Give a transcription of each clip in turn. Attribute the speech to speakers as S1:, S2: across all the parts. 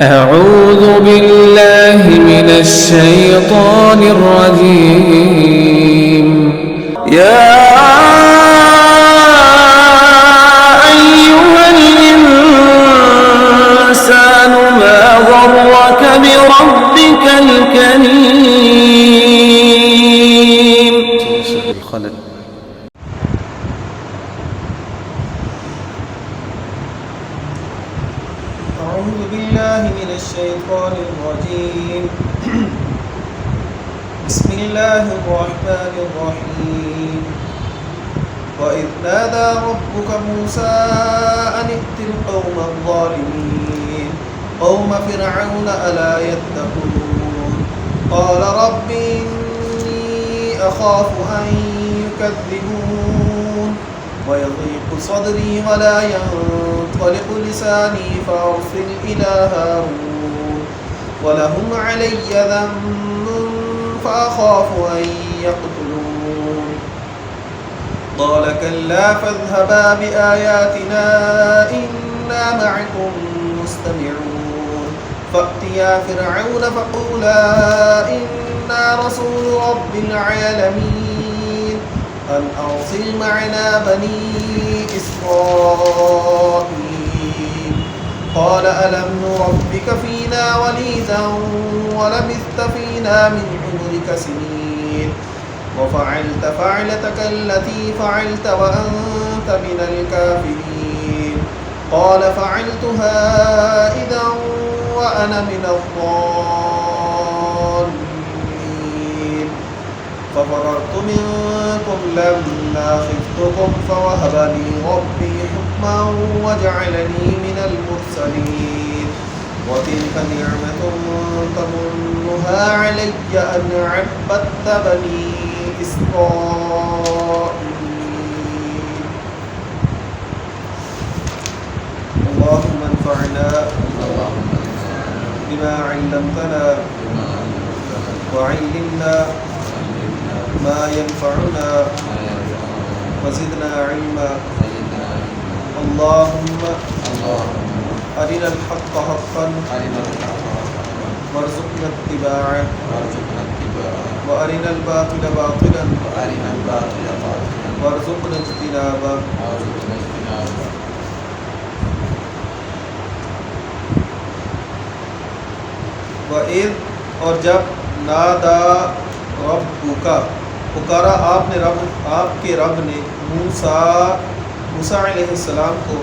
S1: أعوذ بالله من الشيطان الرجيم يا أيها الإنسان ما غرك بربك الكريم.
S2: أعوذ بالله من الشيطان الرجيم. بسم الله الرحمن الرحيم. وإذ نادى ربك موسى أن ائت القوم الظالمين قوم فرعون ألا يتقون قال رب إني أخاف أن يكذبون ويضيق صدري ولا ينطلق لساني فأرسل إلى هارون ولهم علي ذنب فأخاف أن يقتلون قال كلا فاذهبا بآياتنا إنا معكم مستمعون فأتيا فرعون فقولا إنا رسول رب العالمين أن أرسل معنا بني إسرائيل قال ألم نربك فينا وليدا ولبثت فينا من عمرك سنين وفعلت فعلتك التي فعلت وأنت من الكافرين قال فعلتها إذا وأنا من الضالين ففررت منكم لما خفتكم فوهب لي ربي حكما وجعلني من المرسلين وتلك نعمة تمنها علي أن عبدت بني إسرائيل. اللهم انفعنا بما علمتنا وعلمنا ما ينفعنا وزدنا علما. اللهم أرنا الحق حقا وارزقنا اتباعه وأرنا الباطل باطلا وارزقنا اجتنابه. وَإِذْ اور جب نادا ربک پکارا آپ کے رب نے موسیٰ علیہ السلام کو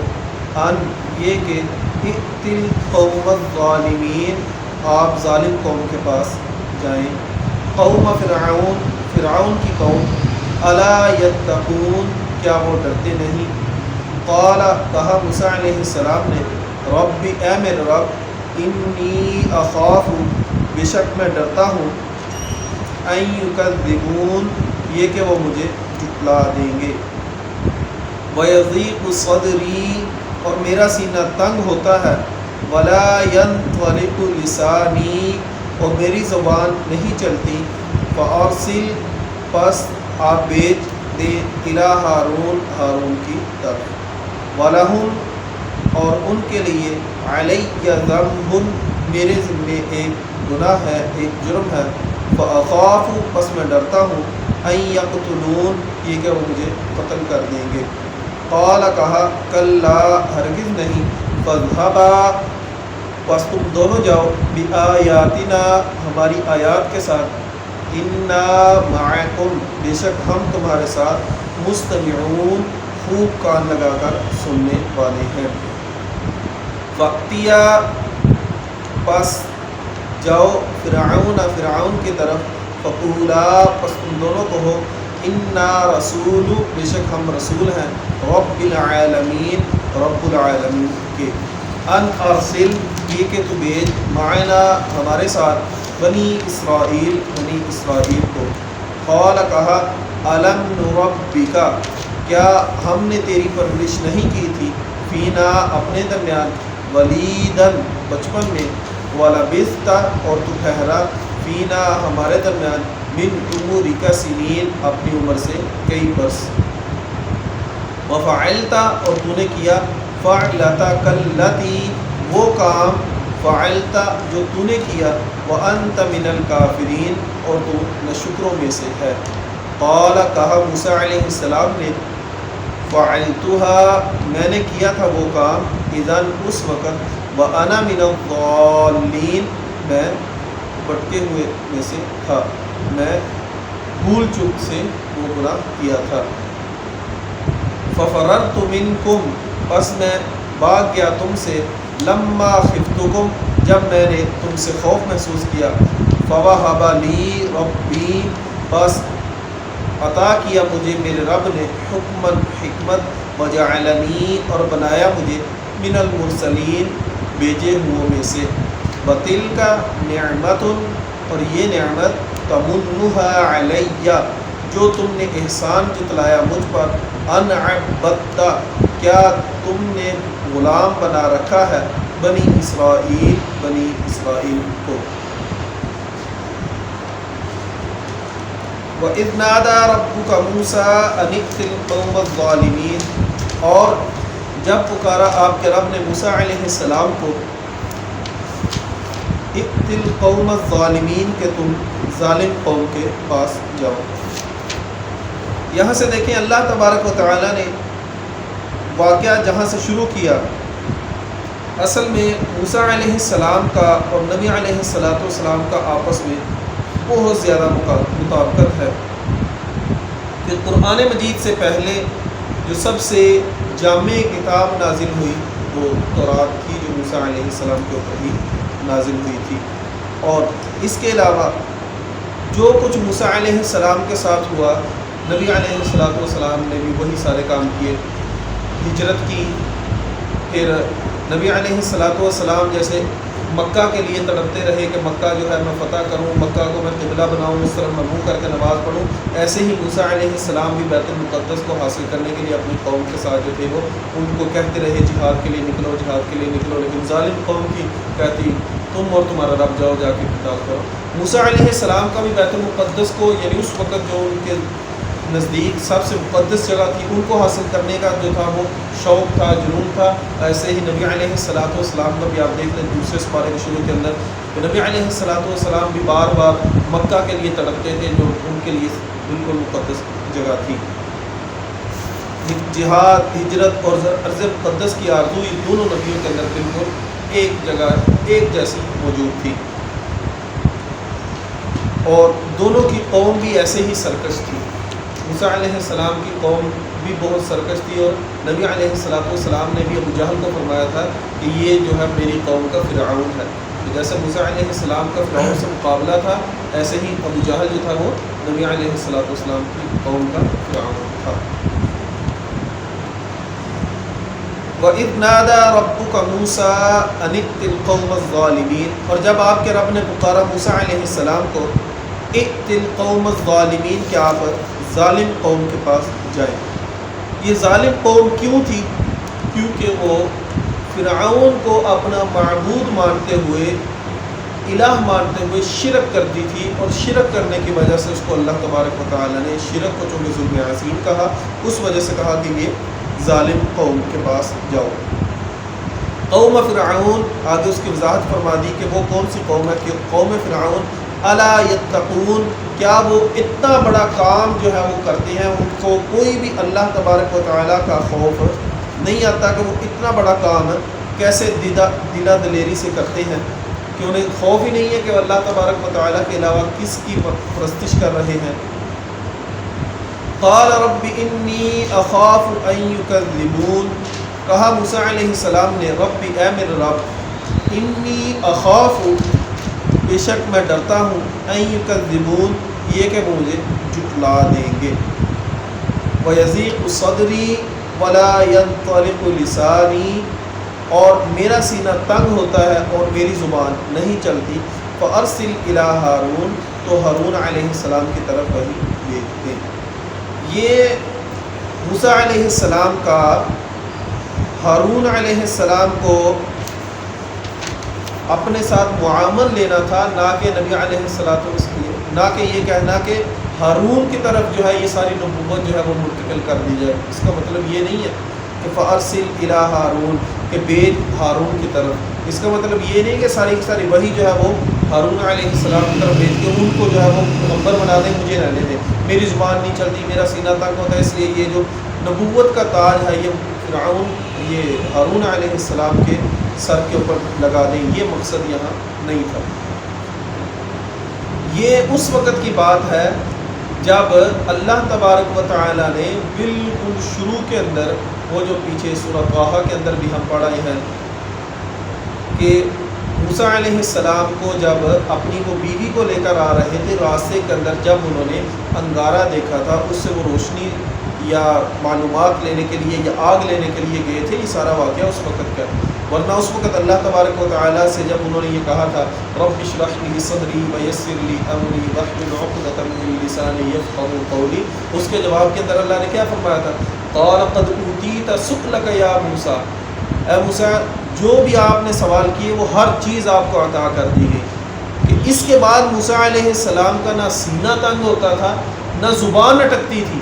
S2: ان یہ کہ ائت القوم الظالمین آپ ظالم قوم کے پاس جائیں قوم فرعون کی قوم الا یتقون کیا وہ ڈرتے نہیں. قال کہا موسیٰ علیہ السلام نے رب اے میرے رب انی اخاف بے شک میں ڈرتا ہوں ان یکذبون یہ کہ وہ مجھے جھٹلا دیں گے. ویضیق صدری اور میرا سینہ تنگ ہوتا ہے. ولا ینطلق لسانی اور میری زبان نہیں چلتی. فارسل پس آپ بھیج دے الی ہارون کی طرف. ولہم اور ان کے لیے علی ذنب میرے ذمے ایک گناہ ہے ایک جرم ہے. فاخاف پس میں ڈرتا ہوں ان یقتلون یہ کہ وہ مجھے قتل کر دیں گے. قال کہا کلا ہرگز نہیں. فاذهبا پس تم دونوں جاؤ بآیاتنا ہماری آیات کے ساتھ. انا معکم بے شک ہم تمہارے ساتھ مستمعون خوب کان لگا کر سننے والے ہیں. فأتیا پس جاؤ فرعون کی طرف. فقولا پس تم دونوں کہو انا رسول بے شک ہم رسول ہیں رب العالمین رب العالمین کے. ان ارسل یہ کہ تو بھیج معنا ہمارے ساتھ بنی اسرائیل کو. قال کہا الم نربک کیا ہم نے تیری پرورش نہیں کی تھی فینا اپنے درمیان ولیدن بچپن میں. ولبثت اور تو ٹھہرا فینا ہمارے درمیان من عمرک سنین اپنی عمر سے کئی برس. وفعلتا اور تو نے کیا فعلتا کلتی وہ کام فعلت جو تو نے کیا، وانت من الکافرین اور تو ناشکروں میں سے ہے۔ قال کہا موسیٰ علیہ السلام نے، فعلتها میں نے کیا تھا وہ کام، اذن اس وقت، وانا من الضالین میں بھٹکے ہوئے میں سے تھا، میں بھول چک سے وہ گناہ کیا تھا۔ ففررت منکم پس میں بھاگ گیا تم سے، لما خفتکم جب میں نے تم سے خوف محسوس کیا، فوہب لی ربی بس عطا کیا مجھے میرے رب نے، حکماً حکمت، وجعلنی اور بنایا مجھے، من المرسلین بھیجے ہوئوں میں سے، وتلک نعمت اور یہ نعمت، تمنها علیہ جو تم نے احسان جتلایا مجھ پر، ان عبدت کیا تم نے غلام بنا رکھا ہے، بنی اسرائیل کو۔ وَإِذْ نَادَى رَبُّكَ مُوسَىٰ أَنِ ائْتِ الْقَوْمَ الظَّالِمِينَ اور جب پکارا آپ کے رب نے موسیٰ علیہ السلام کو، ائْتِ الْقَوْمَ الظَّالِمِينَ کہ تم ظالم قوم کے پاس جاؤ۔ یہاں سے دیکھیں اللہ تبارک و تعالی نے واقعہ جہاں سے شروع کیا، اصل میں موسیٰ علیہ السلام کا اور نبی علیہ السلام کا آپس میں بہت زیادہ مطابقت ہے کہ قرآن مجید سے پہلے جو سب سے جامع کتاب نازل ہوئی وہ تورات تھی، جو موسیٰ علیہ السلام کے اوپر ہی نازل ہوئی تھی، اور اس کے علاوہ جو کچھ موسیٰ علیہ السلام کے ساتھ ہوا، نبی علیہ السلام نے بھی وہی سارے کام کیے، ہجرت کی، پھر نبی علیہ السلام جیسے مکہ کے لیے تڑپتے رہے کہ مکہ جو ہے میں فتح کروں، مکہ کو میں قبلہ بناؤں، اس طرح منع کر کے نماز پڑھوں، ایسے ہی موسیٰ علیہ السلام بھی بیت المقدس کو حاصل کرنے کے لیے اپنی قوم کے ساتھ جو تھے وہ ان کو کہتے رہے جہاد کے لیے نکلو، جہاد کے لیے نکلو، لیکن ظالم قوم کی کہتی تم اور تمہارا رب جاؤ جا کے قتال کرو۔ موسیٰ علیہ السلام کا بھی بیت المقدس کو، یعنی اس وقت جو ان کے نزدیک سب سے مقدس جگہ تھی، ان کو حاصل کرنے کا جو تھا وہ شوق تھا، جنون تھا۔ ایسے ہی نبی علیہ السلام کا بھی آپ دیکھ لیں دوسرے سپارے کے شروع کے اندر کہ نبی علیہ السلام بھی بار بار مکہ کے لیے تڑپتے تھے، جو ان کے لیے بالکل مقدس جگہ تھی۔ جہاد، ہجرت اور ارض مقدس کی آرزو یہ دونوں نبیوں کے اندر بالکل ایک جگہ ایک جیسی موجود تھی، اور دونوں کی قوم بھی ایسے ہی سرکش تھی۔ موسیٰ علیہ السلام کی قوم بھی بہت سرکش تھی، اور نبی علیہ السلام نے بھی ابو جہل کو فرمایا تھا کہ یہ جو ہے میری قوم کا فرعون ہے۔ جیسے موسیٰ علیہ السلام کا فرعون سے مقابلہ تھا، ایسے ہی ابو جہل جو تھا وہ نبی علیہ السلام کی قوم کا فرعون تھا۔ وَإِذْ نَادَى رَبُّكَ مُوسَىٰ أَنِ ائْتِ الْقَوْمَ الظَّالِمِينَ اور جب آپ کے رب نے پکارا موسیٰ علیہ السلام کو، ائْتِ الْقَوْمَ الظَّالِمِينَ کہ آپ ظالم قوم کے پاس جائیں۔ یہ ظالم قوم کیوں تھی؟ کیونکہ وہ فرعون کو اپنا معبود مانتے ہوئے، الہ مانتے ہوئے شرک کرتی تھی، اور شرک کرنے کی وجہ سے اس کو اللہ تبارک و تعالی نے شرک کو چونکہ ظلم عظیم کہا، اس وجہ سے کہا کہ یہ ظالم قوم کے پاس جاؤ۔ قوم فرعون، آگے اس کی وضاحت فرما دی کہ وہ کون سی قوم ہے، کہ قوم فرعون، الا یتقون کیا وہ اتنا بڑا کام جو ہے وہ کرتے ہیں، ان کو کوئی بھی اللہ تبارک و تعالیٰ کا خوف نہیں آتا کہ وہ اتنا بڑا کام کیسے دلا دلیری سے کرتے ہیں، کہ انہیں خوف ہی نہیں ہے کہ اللہ تبارک و تعالیٰ کے علاوہ کس کی پرستش کر رہے ہیں۔ قال رب انی اخاف ان یکذبون کہا موسیٰ علیہ السلام نے، رب اے میرے رب، انی اخاف بے شک میں ڈرتا ہوں، ان یکذبون یہ کہ وہ مجھے جھٹلا دیں گے، وَيَضِيقُ صَدْرِي وَلَا يَنطَلِقُ لِسَانِي اور میرا سینہ تنگ ہوتا ہے اور میری زبان نہیں چلتی، فَأَرْسِلْ إِلَىٰ ہارون تو ہارون علیہ السلام کی طرف وہی بھیج دیں۔ یہ موسیٰ علیہ السلام کا ہارون علیہ السلام کو اپنے ساتھ معامل لینا تھا، نہ کہ نبی علیہ السلام، نہ کہ یہ کہنا کہ ہارون کی طرف جو ہے یہ ساری نبوت جو ہے وہ منتقل کر دی جائے۔ اس کا مطلب یہ نہیں ہے کہ فَأَرْسِلْ إِلَىٰ ہارون کہ بیج ہارون کی طرف، اس کا مطلب یہ نہیں کہ ساری کی ساری وہی جو ہے وہ ہارون علیہ السلام کی طرف بھیج کے ان کو جو ہے وہ پیغمبر بنا دیں، مجھے رہنے دیں، میری زبان نہیں چلتی، میرا سینہ تنگ ہوتا ہے، اس لیے یہ جو نبوت کا تاج ہے یہ فرعون یہ ہارون علیہ السلام کے سر کے اوپر لگا دیں، یہ مقصد یہاں نہیں تھا۔ یہ اس وقت کی بات ہے جب اللہ تبارک و تعالی نے بالکل شروع کے اندر، وہ جو پیچھے سورہ طٰہٰ کے اندر بھی ہم پڑھے ہیں کہ موسیٰ علیہ السلام کو جب اپنی وہ بیوی کو لے کر آ رہے تھے، راستے کے اندر جب انہوں نے انگارہ دیکھا تھا، اس سے وہ روشنی یا معلومات لینے کے لیے یا آگ لینے کے لیے گئے تھے، یہ سارا واقعہ اس وقت کا، ورنہ اس وقت اللہ تبارک و تعالیٰ سے جب انہوں نے یہ کہا تھا رب اشرح لی صدری ویسر لی امری واحلل عقدۃ من لسانی یفقهوا قولی، اس کے جواب کے اندر اللہ نے کیا فرمایا تھا؟ قال قد اوتیت سؤلک یا موسیٰ، اے موسیٰ جو بھی آپ نے سوال کیے وہ ہر چیز آپ کو عطا کر دی گئی۔ کہ اس کے بعد موسیٰ علیہ السلام کا نہ سینہ تنگ ہوتا تھا نہ زبان اٹکتی تھی،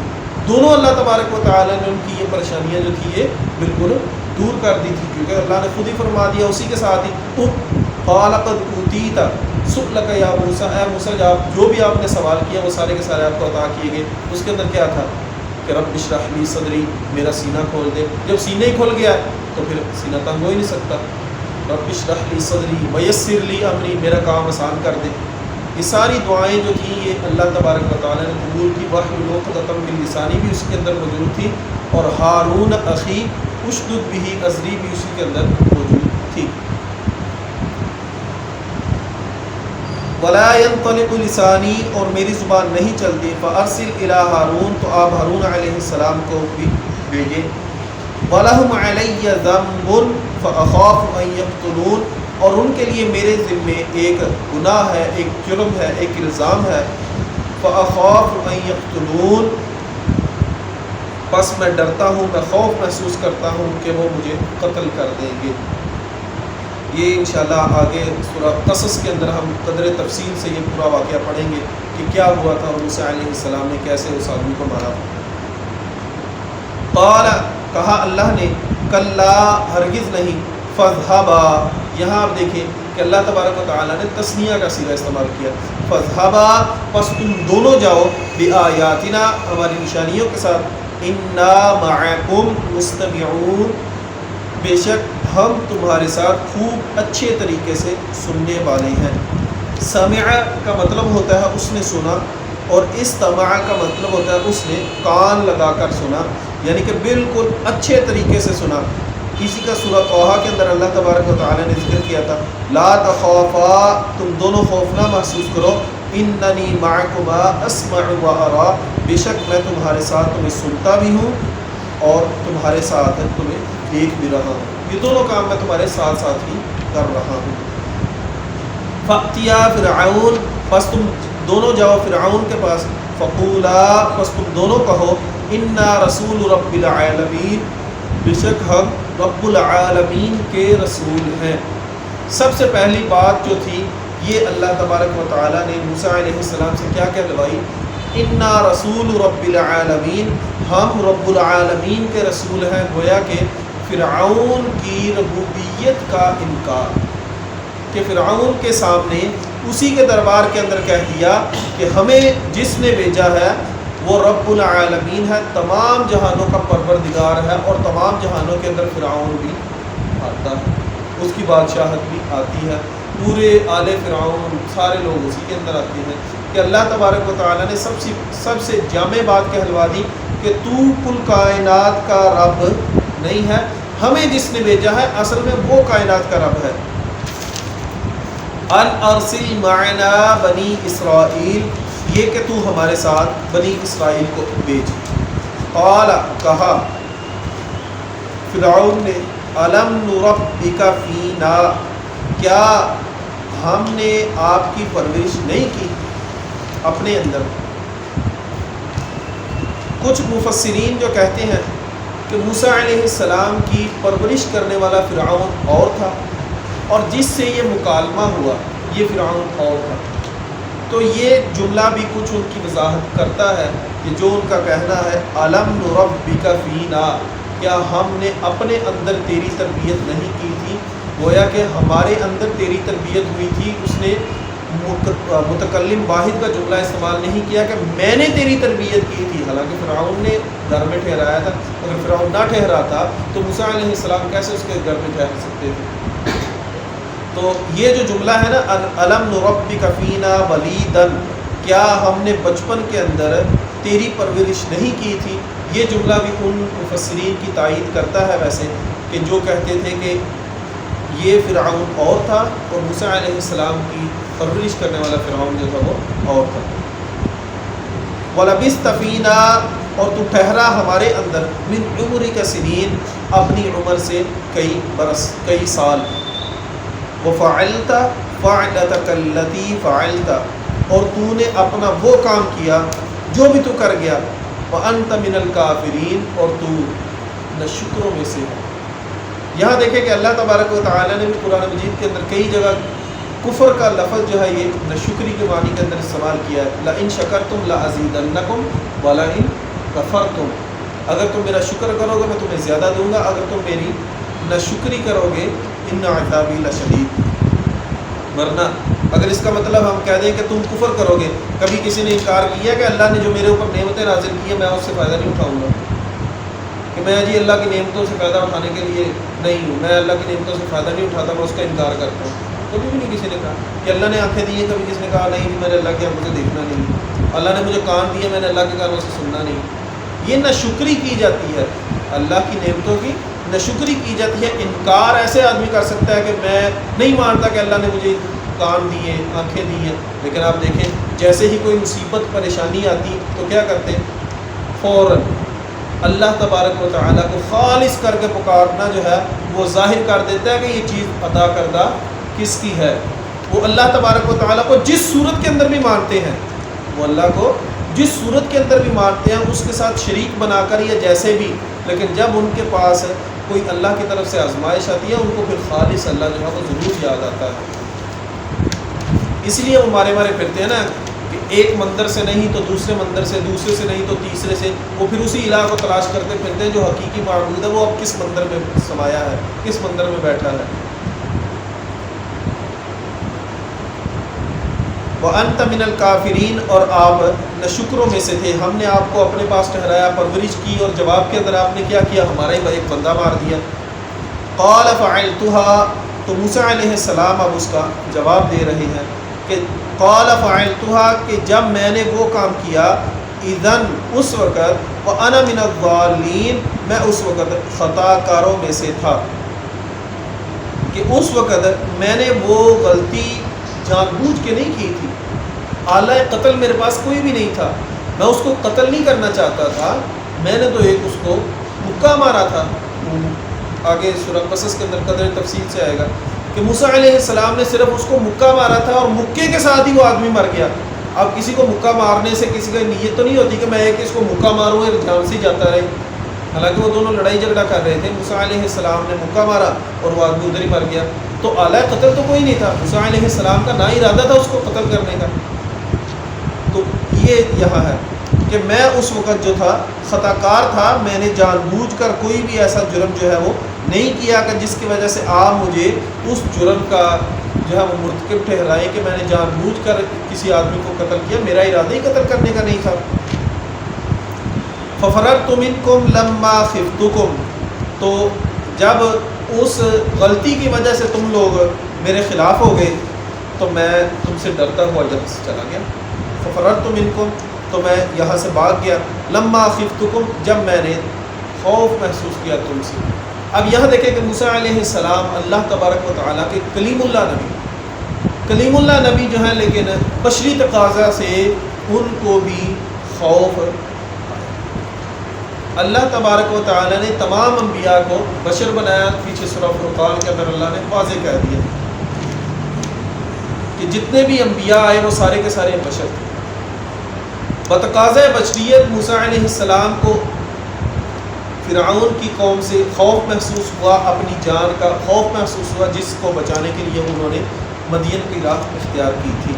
S2: دونوں اللہ تبارک و تعالیٰ نے ان کی یہ پریشانیاں جو تھی یہ بالکل دور کر دی تھی، کیونکہ اللہ نے خود ہی فرما دیا اسی کے ساتھ ہی قال قد اوتیت سؤلک یا موسیٰ، اے موسیٰ جو بھی آپ نے سوال کیا وہ سارے کے سارے آپ کو عطا کیے گئے۔ اس کے اندر کیا تھا کہ رب اشرح لی صدری، میرا سینہ کھول دے۔ جب سینہ ہی کھل گیا تو پھر سینہ تنگ ہو ہی نہیں سکتا۔ رب اشرح لی صدری ویسر لی امری، میرا کام آسان کر دے۔ یہ ساری دعائیں جو تھیں یہ اللہ تبارک و تعالیٰ نے قبول کی۔ واحلل عقدۃ من لسانی بھی اس کے اندر موجود تھی، اور ہارون اخی اشدد بہ ازری بھی اسی کے اندر موجود تھی۔ ولا ينطلق لسانی، اور میری زبان نہیں چلتی، فارسل الی ہارون، تو آپ ہارون علیہ السلام کو بھی بھیجیں۔ وَلَهُمْ عَلَيَّ ذَنْبٌ فَأَخَافُ أَن يَقْتُلُونِ، اور ان کے لیے میرے ذمے ایک گناہ ہے، ایک جرم ہے، ایک الزام ہے۔ فَأَخَافُ أَن يَقْتُلُونِ، پس میں ڈرتا ہوں، میں خوف محسوس کرتا ہوں کہ وہ مجھے قتل کر دیں گے۔ یہ انشاءاللہ آگے سورہ قصص کے اندر ہم قدر تفصیل سے یہ پورا واقعہ پڑھیں گے کہ کیا ہوا تھا اور موسیٰ علیہ السلام نے کیسے اس آدمی کو مارا۔ قال، کہا اللہ نے، کلا، ہرگز نہیں، فاذهبا، یہاں آپ دیکھیں کہ اللہ تبارک و تعالیٰ نے تثنیہ کا صیغہ استعمال کیا، فاذهبا، پس تم دونوں جاؤ، بآیاتنا، ہماری نشانیوں کے ساتھ، انا معکم مستمعون، بے شک ہم تمہارے ساتھ خوب اچھے طریقے سے سننے والے ہیں۔ سمع کا مطلب ہوتا ہے اس نے سنا، اور استماع کا مطلب ہوتا ہے اس نے کان لگا کر سنا، یعنی کہ بالکل اچھے طریقے سے سنا۔ اسی کا سورہ طٰہٰ کے اندر اللہ تبارک و تعالیٰ نے ذکر کیا تھا، لا تخافا، تم دونوں خوف نہ محسوس کرو، اننی معکما اسمع و ارا، بے شک میں تمہارے ساتھ تمہیں سنتا بھی ہوں اور تمہارے ساتھ تمہیں دیکھ بھی رہا ہوں، یہ دونوں کام میں تمہارے ساتھ ساتھ ہی کر رہا ہوں۔ فَأْتِيَا فِرْعَوْنَ، پس تم دونوں جاؤ فرعون کے پاس، فقولا، پس تم دونوں کہو، انا رسول رب العالمین، بے شک ہم رب العالمین کے رسول ہیں۔ سب سے پہلی بات جو تھی یہ اللہ تبارک و تعالیٰ نے موسیٰ علیہ السلام سے کیا کہلوائی، انا رسول رب العالمین، ہم رب العالمین کے رسول ہیں۔ گویا کہ فرعون کی ربوبیت کا انکار، کہ فرعون کے سامنے اسی کے دربار کے اندر کہہ دیا کہ ہمیں جس نے بھیجا ہے وہ رب العالمین ہے، تمام جہانوں کا پروردگار ہے، اور تمام جہانوں کے اندر فرعون بھی آتا ہے، اس کی بادشاہت بھی آتی ہے، پورے آل فرعون سارے لوگ اسی کے اندر آتے ہیں۔ کہ اللہ تبارک و تعالیٰ نے سب سے جامع بات کہلوا دی کہ تو کل کائنات کا رب نہیں ہے، ہمیں جس نے بھیجا ہے اصل میں وہ کائنات کا رب ہے۔ ان ارسل معنا بنی اسرائیل، یہ کہ تو ہمارے ساتھ بنی اسرائیل کو بھیج۔ قال، کہا فرعون نے، الم نربک فینا، کیا ہم نے آپ کی پرورش نہیں کی اپنے اندر؟ کچھ مفسرین جو کہتے ہیں کہ موسیٰ علیہ السلام کی پرورش کرنے والا فرعون اور تھا، اور جس سے یہ مکالمہ ہوا یہ فرعون اور تھا۔ تو یہ جملہ بھی کچھ ان کی وضاحت کرتا ہے کہ جو ان کا کہنا ہے الم نربک فینا، کیا ہم نے اپنے اندر تیری تربیت نہیں کی تھی؟ گویا کہ ہمارے اندر تیری تربیت ہوئی تھی. اس نے متکلم واحد کا جملہ استعمال نہیں کیا کہ میں نے تیری تربیت کی تھی، حالانکہ فرعون نے گھر میں ٹھہرایا تھا. اگر فرعون نہ ٹھہراتا تو موسیٰ علیہ السلام کیسے اس کے گھر میں ٹھہر سکتے تھے؟ تو یہ جو جملہ ہے نا الم نربک فینا ولیدا، کیا ہم نے بچپن کے اندر تیری پرورش نہیں کی تھی، یہ جملہ بھی ان مفسرین کی تائید کرتا ہے ویسے، کہ جو کہتے تھے کہ یہ فرعون اور تھا اور موسیٰ علیہ السلام کی پرورش کرنے والا فرعون جو تھا وہ اور تھا. وَلَبِثْتَ فِينَا، اور تو ٹھہرا ہمارے اندر، من عمرک سنین، اپنی عمر سے کئی برس کئی سال. وَفَعَلْتَ فَعْلَتَكَ الَّتِي فَعَلْتَ، اور تو نے اپنا وہ کام کیا جو بھی تو کر گیا. وَأَنْتَ مِنَ الْكَافِرِينَ، اور تو ناشکروں میں سے. یہاں دیکھیں کہ اللہ تبارک و تعالیٰ نے بھی قرآن مجید کے اندر کئی جگہ کفر کا لفظ جو ہے یہ ناشکری کے معنی کے اندر استعمال کیا ہے. لَإِن شَكَرْتُمْ لَأَزِيدَنَّكُمْ وَلَئِن كَفَرْتُمْ، اگر تم میرا شکر کرو گے میں تمہیں زیادہ دوں گا، اگر تم میری ناشکری کرو گے إِنَّ عَذَابِي لَشَدِيدٌ. ورنہ اگر اس کا مطلب ہم کہہ دیں کہ تم کفر کرو گے، کبھی کسی نے انکار کیا کہ اللہ نے جو میرے اوپر نعمتیں نازل کی ہیں میں اس سے فائدہ نہیں اٹھاؤں گا، کہ میں جی اللہ کی نعمتوں سے فائدہ اٹھانے کے لیے نہیں ہوں، میں اللہ کی نعمتوں سے فائدہ نہیں اٹھاتا، میں اس کا انکار کرتا ہوں. کبھی بھی نہیں کسی نے کہا کہ اللہ نے آنکھیں دی ہیں، کبھی کسی نے کہا نہیں میں نے اللہ کی آنکھوں سے دیکھنا نہیں، اللہ نے مجھے کان دیے میں نے اللہ کے کانوں سے سننا نہیں. یہ ناشکری کی جاتی ہے، اللہ کی نعمتوں کی ناشکری کی جاتی ہے. انکار ایسے آدمی کر سکتا ہے کہ میں نہیں مانتا کہ اللہ نے مجھے کان دیے آنکھیں دی ہیں، لیکن آپ دیکھیں جیسے ہی کوئی مصیبت پریشانی آتی تو کیا کرتے ہیں، فوراً اللہ تبارک و تعالیٰ کو خالص کر کے پکارنا جو ہے وہ ظاہر کر دیتا ہے کہ یہ چیز عطا کردہ کس کی ہے. وہ اللہ تبارک و تعالیٰ کو جس صورت کے اندر بھی مانتے ہیں، وہ اللہ کو جس صورت کے اندر بھی مانتے ہیں اس کے ساتھ شریک بنا کر یا جیسے بھی، لیکن جب ان کے پاس کوئی اللہ کی طرف سے آزمائش آتی ہے ان کو پھر خالص اللہ جو ہے وہ ضرور یاد آتا ہے. اس لیے وہ مارے پھرتے ہیں نا کہ ایک مندر سے نہیں تو دوسرے مندر سے، دوسرے سے نہیں تو تیسرے سے، وہ پھر اسی الہ کو تلاش کرتے پھرتے ہیں جو حقیقی معبود ہے وہ اب کس مندر میں سمایا ہے، کس مندر میں بیٹھا ہے. وَأَنْتَ مِنَ الْكَافِرِينَ، اور آپ ناشکروں میں سے تھے. ہم نے آپ کو اپنے پاس ٹھہرایا، پرورش کی، اور جواب کے اندر آپ نے کیا کیا، ہمارا ہی ایک بندہ مار دیا. قَالَ فَعِلْتُهَا، تو موسیٰ علیہ السلام اب اس کا جواب دے رہے ہیں کہ قَالَ فَعِلْتُهَا، کہ جب میں نے وہ کام کیا، اِذَن اس وقت، وَأَنَا مِنَ الضَّالِّينَ، میں اس وقت خطا کاروں میں سے تھا، کہ اس وقت میں نے وہ غلطی جان بوجھ کے نہیں کی تھی. آلہ قتل میرے پاس کوئی بھی نہیں تھا، میں اس کو قتل نہیں کرنا چاہتا تھا، میں نے تو ایک اس کو مکہ مارا تھا. آگے سورہ قصص کے اندر قدر تفصیل سے آئے گا کہ موسیٰ علیہ السلام نے صرف اس کو مکہ مارا تھا اور مکے کے ساتھ ہی وہ آدمی مر گیا. اب کسی کو مکہ مارنے سے کسی کا نیت تو نہیں ہوتی کہ میں ایک اس کو مکہ ماروں ایک جان سے جاتا رہے، حالانکہ وہ دونوں لڑائی جھگڑا کر رہے تھے. موسیٰ علیہ السلام نے مکہ مارا اور وہ آدمی ادھر ہی مر گیا، تو اعلیٰ قتل تو کوئی نہیں تھا. موسیٰ علیہ السلام کا نہ ارادہ تھا اس کو قتل کرنے کا. تو یہ یہاں ہے کہ میں اس وقت جو تھا خطا کار تھا، میں نے جان بوجھ کر کوئی بھی ایسا جرم جو ہے وہ نہیں کیا کہ جس کی وجہ سے آپ مجھے اس جرم کا جو ہے وہ مرتکب ٹھہرائے کہ میں نے جان بوجھ کر کسی آدمی کو قتل کیا، میرا ارادہ ہی قتل کرنے کا نہیں تھا. فَفَرَرْتُ مِنْكُمْ لَمَّا خِفْتُكُمْ، تو جب اس غلطی کی وجہ سے تم لوگ میرے خلاف ہو گئے تو میں تم سے ڈرتا ہوا جب سے چلا گیا. فَفَرَرْتُ مِنْكُمْ، تو میں یہاں سے بھاگ گیا. لَمَّا خِفْتُكُمْ، جب میں نے خوف محسوس کیا تم سے. اب یہاں دیکھیں کہ موسیٰ علیہ السلام اللہ تبارک و تعالیٰ کے کلیم اللہ نبی جو ہیں، لیکن بشری تقاضا سے ان کو بھی خوف. اللہ تبارک و تعالیٰ نے تمام انبیاء کو بشر بنایا. پیچھے سورہ فرقان کے اندر اللہ نے واضح کہہ دیا کہ جتنے بھی انبیاء آئے وہ سارے کے سارے بشر تھے. بتقاضۂ بشریت موسیٰ علیہ السلام کو فرعون کی قوم سے خوف محسوس ہوا، اپنی جان کا خوف محسوس ہوا، جس کو بچانے کے لیے انہوں نے مدین کی راہ اختیار کی تھی.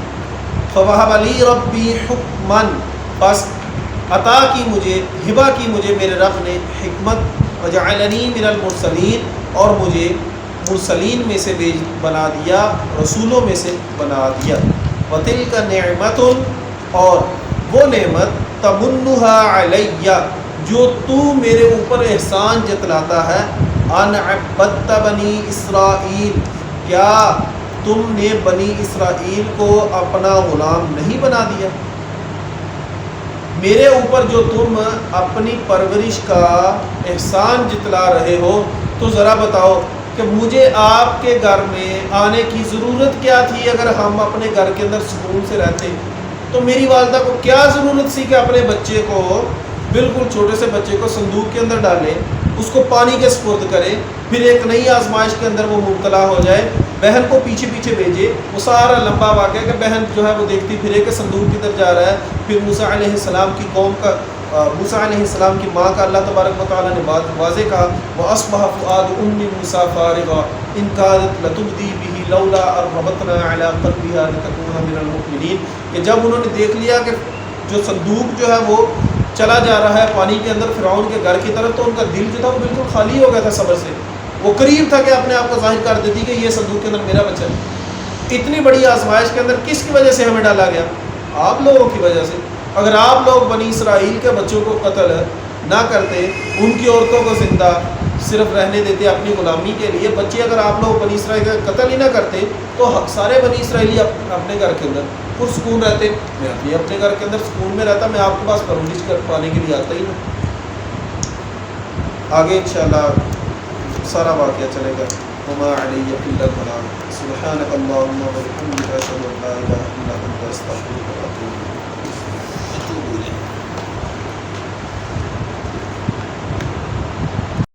S2: فَوَهَبَ لِي رَبِّي حُکْمًا، بس عطا کی مجھے، ہبہ کی مجھے میرے رب نے حکمت. وَجَعَلَنِي مِنَ الْمُرْسَلِينَ، اور مجھے مرسلین میں سے بنا دیا، رسولوں میں سے بنا دیا۔ وَتِلْكَ نِعْمَةٌ، اور وہ نعمت تَمُنُّهَا عَلَيَّ، جو تو میرے اوپر احسان جتلاتا ہے، ان عبدت بنی اسرائیل، کیا تم نے بنی اسرائیل کو اپنا غلام نہیں بنا دیا؟ میرے اوپر جو تم اپنی پرورش کا احسان جتلا رہے ہو، تو ذرا بتاؤ کہ مجھے آپ کے گھر میں آنے کی ضرورت کیا تھی؟ اگر ہم اپنے گھر کے اندر سکون سے رہتے تو میری والدہ کو کیا ضرورت سی کہ اپنے بچے کو، بالکل چھوٹے سے بچے کو صندوق کے اندر ڈالے، اس کو پانی کے سپرد کرے، پھر ایک نئی آزمائش کے اندر وہ مبتلا ہو جائے، بہن کو پیچھے پیچھے بھیجے۔ وہ سارا لمبا واقعہ کہ بہن جو ہے وہ دیکھتی پھرے کہ صندوق کی طرف جا رہا ہے۔ پھر موسیٰ علیہ السلام کی قوم کا، موسیٰ علیہ السلام کی ماں کا اللہ تبارک و تعالیٰ نے بات واضح کہا، وَأَصْبَحَ فُؤَادُ أُمِّ مُوسَىٰ فَارِغًا إِنْ كَادَتْ لَتُبْدِي بِهِ لَوْلَا أَن رَّبَطْنَا عَلَىٰ قَلْبِهَا لِتَكُونَ مِنَ الْمُؤْمِنِينَ، کہ جب انہوں نے دیکھ لیا کہ جو صندوق جو ہے وہ چلا جا رہا ہے پانی کے اندر فرعون کے گھر کی طرف، تو ان کا دل جو تھا وہ بالکل خالی ہو گیا تھا صبر سے۔ وہ قریب تھا کہ اپنے آپ کو ظاہر کر دیتی کہ یہ صندوق کے اندر میرا بچہ ہے۔ اتنی بڑی آزمائش کے اندر کس کی وجہ سے ہمیں ڈالا گیا؟ آپ لوگوں کی وجہ سے۔ اگر آپ لوگ بنی اسرائیل کے بچوں کو قتل نہ کرتے، ان کی عورتوں کو زندہ صرف رہنے دیتے اپنی غلامی کے لیے، بچے اگر آپ لوگ بنی اسرائیل کا قتل ہی نہ کرتے، تو سارے بنی اسرائیلی اپنے گھر کے اندر پرسکون رہتے۔ میں بھی اپنے گھر کے اندر سکون میں رہتا، میں آپ کے پاس پرورش کر پانے کے لیے آتا ہی نہیں۔ آگے انشاءاللہ سارا واقعہ چلے گا۔ وما علیہ الا البلاغ۔ سبحانک اللہم و بحمدک، اشہد ان لا الہ الا انت، استغفرک و اتوب الیک۔